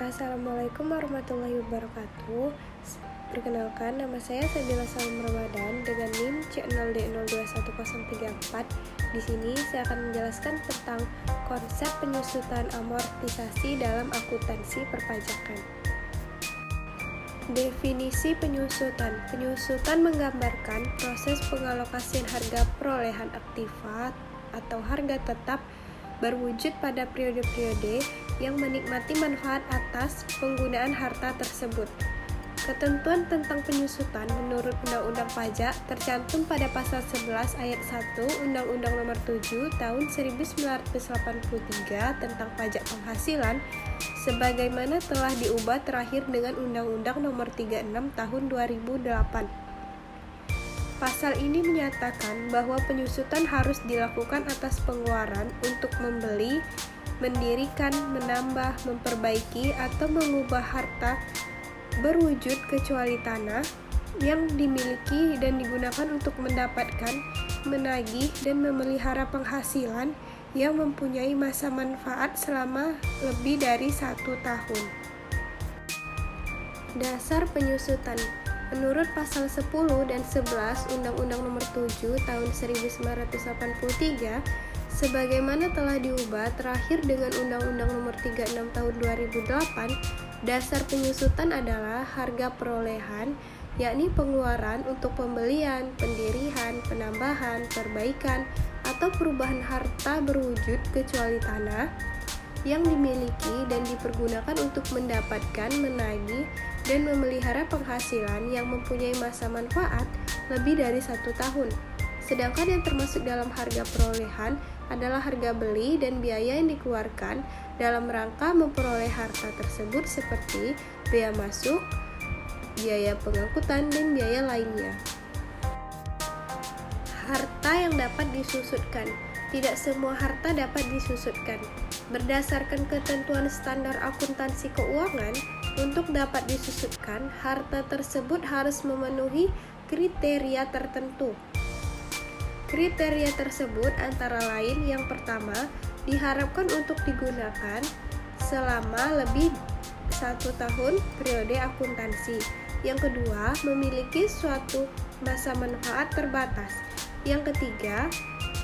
Assalamualaikum warahmatullahi wabarakatuh. Perkenalkan, nama saya Sabila Salim Ramadan dengan NIM C0D021034. Di sini saya akan menjelaskan tentang konsep penyusutan amortisasi dalam akuntansi perpajakan. Definisi penyusutan. Penyusutan menggambarkan proses pengalokasian harga perolehan aktiva atau harga tetap berwujud pada periode-periode yang menikmati manfaat atas penggunaan harta tersebut. Ketentuan tentang penyusutan menurut Undang-Undang Pajak tercantum pada pasal 11 ayat 1 Undang-Undang Nomor 7 Tahun 1983 tentang pajak penghasilan sebagaimana telah diubah terakhir dengan Undang-Undang Nomor 36 Tahun 2008. Pasal ini menyatakan bahwa penyusutan harus dilakukan atas pengeluaran untuk membeli, mendirikan, menambah, memperbaiki, atau mengubah harta berwujud kecuali tanah yang dimiliki dan digunakan untuk mendapatkan, menagih, dan memelihara penghasilan yang mempunyai masa manfaat selama lebih dari 1 tahun. Dasar penyusutan. Menurut pasal 10 dan 11 Undang-Undang Nomor 7 Tahun 1983 sebagaimana telah diubah terakhir dengan Undang-Undang Nomor 36 Tahun 2008, dasar penyusutan adalah harga perolehan, yakni pengeluaran untuk pembelian, pendirian, penambahan, perbaikan, atau perubahan harta berwujud kecuali tanah yang dimiliki dan dipergunakan untuk mendapatkan, menagih, dan memelihara penghasilan yang mempunyai masa manfaat lebih dari 1 tahun. Sedangkan yang termasuk dalam harga perolehan adalah harga beli dan biaya yang dikeluarkan dalam rangka memperoleh harta tersebut seperti biaya masuk, biaya pengangkutan, dan biaya lainnya. Harta yang dapat disusutkan. Tidak semua harta dapat disusutkan. Berdasarkan ketentuan standar akuntansi keuangan, untuk dapat disusutkan, harta tersebut harus memenuhi kriteria tertentu. Kriteria tersebut antara lain yang pertama, diharapkan untuk digunakan selama lebih 1 tahun periode akuntansi. Yang kedua, memiliki suatu masa manfaat terbatas. Yang ketiga,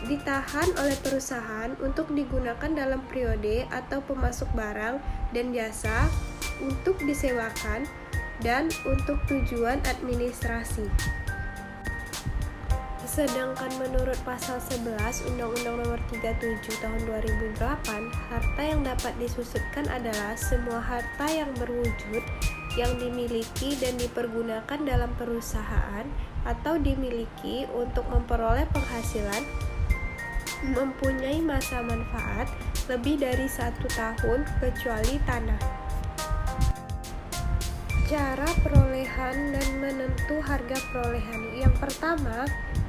ditahan oleh perusahaan untuk digunakan dalam periode atau pemasok barang dan jasa untuk disewakan dan untuk tujuan administrasi. Sedangkan menurut pasal 11 Undang-Undang Nomor 37 Tahun 2008, harta yang dapat disusutkan adalah semua harta yang berwujud yang dimiliki dan dipergunakan dalam perusahaan atau dimiliki untuk memperoleh penghasilan mempunyai masa manfaat lebih dari 1 tahun kecuali tanah. Cara perolehan dan menentu harga perolehan. Yang pertama,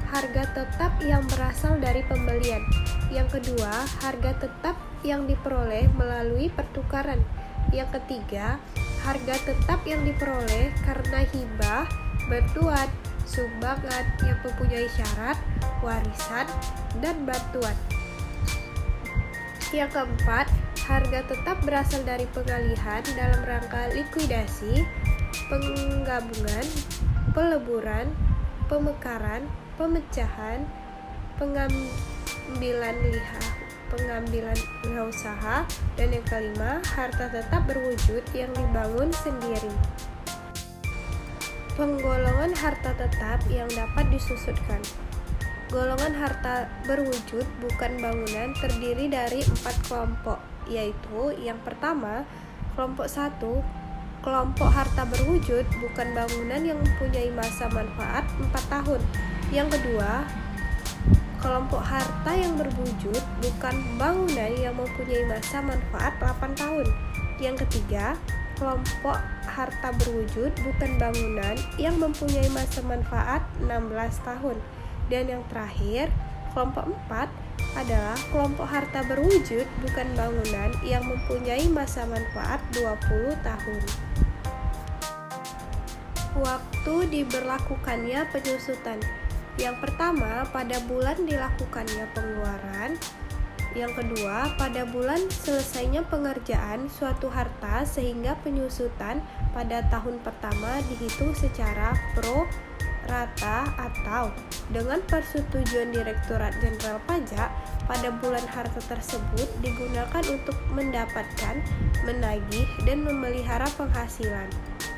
harga tetap yang berasal dari pembelian. Yang kedua, harga tetap yang diperoleh melalui pertukaran. Yang ketiga, harga tetap yang diperoleh karena hibah, bantuan, sumbangan yang mempunyai syarat, warisan, dan bantuan. Yang keempat, harga tetap berasal dari pengalihan dalam rangka likuidasi, penggabungan, peleburan, pemekaran, pemecahan, pengambilan liha usaha, dan yang kelima, harta tetap berwujud yang dibangun sendiri. Penggolongan harta tetap yang dapat disusutkan. Golongan harta berwujud bukan bangunan terdiri dari 4 kelompok, yaitu yang pertama, kelompok 1, kelompok harta berwujud bukan bangunan yang mempunyai masa manfaat 4 tahun. Yang kedua, kelompok harta yang berwujud bukan bangunan yang mempunyai masa manfaat 8 tahun. Yang ketiga, kelompok harta berwujud bukan bangunan yang mempunyai masa manfaat 16 tahun. Dan yang terakhir, kelompok 4 adalah kelompok harta berwujud bukan bangunan yang mempunyai masa manfaat 20 tahun. Waktu diberlakukannya penyusutan. Yang pertama, pada bulan dilakukannya pengeluaran. Yang kedua, pada bulan selesainya pengerjaan suatu harta sehingga penyusutan pada tahun pertama dihitung secara pro rata atau dengan persetujuan Direktorat Jenderal Pajak pada bulan harta tersebut digunakan untuk mendapatkan, menagih, dan memelihara penghasilan.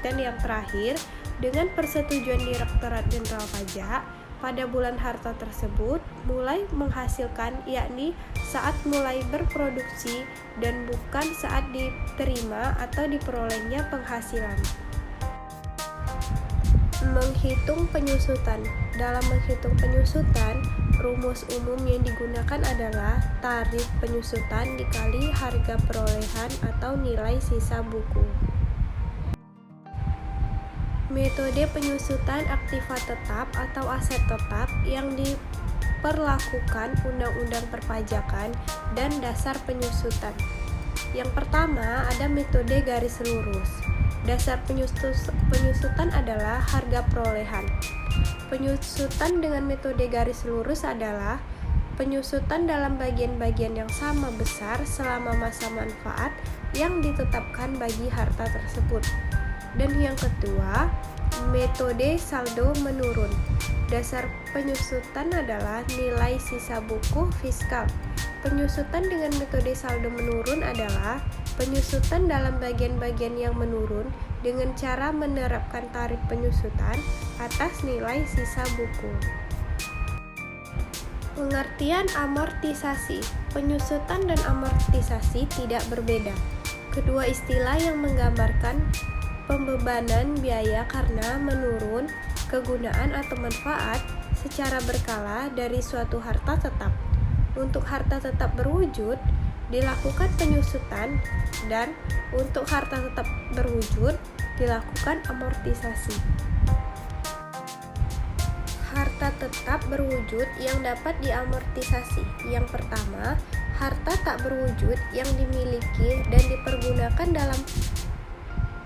Dan yang terakhir, dengan persetujuan Direktorat Jenderal Pajak pada bulan harta tersebut mulai menghasilkan, yakni saat mulai berproduksi dan bukan saat diterima atau diperolehnya penghasilan. Menghitung penyusutan. Dalam menghitung penyusutan, rumus umum yang digunakan adalah tarif penyusutan dikali harga perolehan atau nilai sisa buku. Metode penyusutan aktiva tetap atau aset tetap yang diperlakukan Undang-Undang Perpajakan dan dasar penyusutan. Yang pertama ada metode garis lurus. Dasar penyusutan adalah harga perolehan. Penyusutan dengan metode garis lurus adalah penyusutan dalam bagian-bagian yang sama besar selama masa manfaat yang ditetapkan bagi harta tersebut. Dan yang kedua, metode saldo menurun. Dasar penyusutan adalah nilai sisa buku fiskal. Penyusutan dengan metode saldo menurun adalah penyusutan dalam bagian-bagian yang menurun dengan cara menerapkan tarif penyusutan atas nilai sisa buku. Pengertian amortisasi. Penyusutan dan amortisasi tidak berbeda. Kedua istilah yang menggambarkan pembebanan biaya karena menurun kegunaan atau manfaat secara berkala dari suatu harta tetap. Untuk harta tetap berwujud dilakukan penyusutan, dan untuk harta tetap berwujud dilakukan amortisasi. Harta tetap berwujud yang dapat diamortisasi. Yang pertama, harta tak berwujud yang dimiliki dan dipergunakan dalam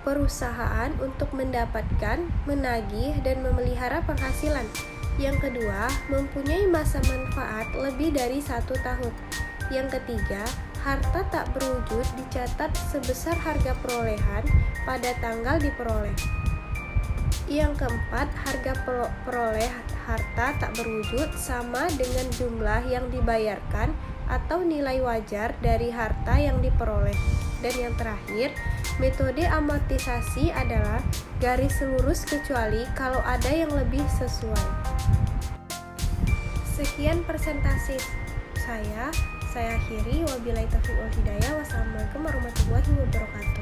perusahaan untuk mendapatkan, menagih, dan memelihara penghasilan. Yang kedua, mempunyai masa manfaat lebih dari 1 tahun. Yang ketiga, harta tak berwujud dicatat sebesar harga perolehan pada tanggal diperoleh. Yang keempat, harga peroleh harta tak berwujud sama dengan jumlah yang dibayarkan atau nilai wajar dari harta yang diperoleh. Dan yang terakhir, metode amortisasi adalah garis lurus kecuali kalau ada yang lebih sesuai. Sekian presentasi saya akhiri. Wabillahi taufiq wal hidayah. Wassalamualaikum warahmatullahi wabarakatuh.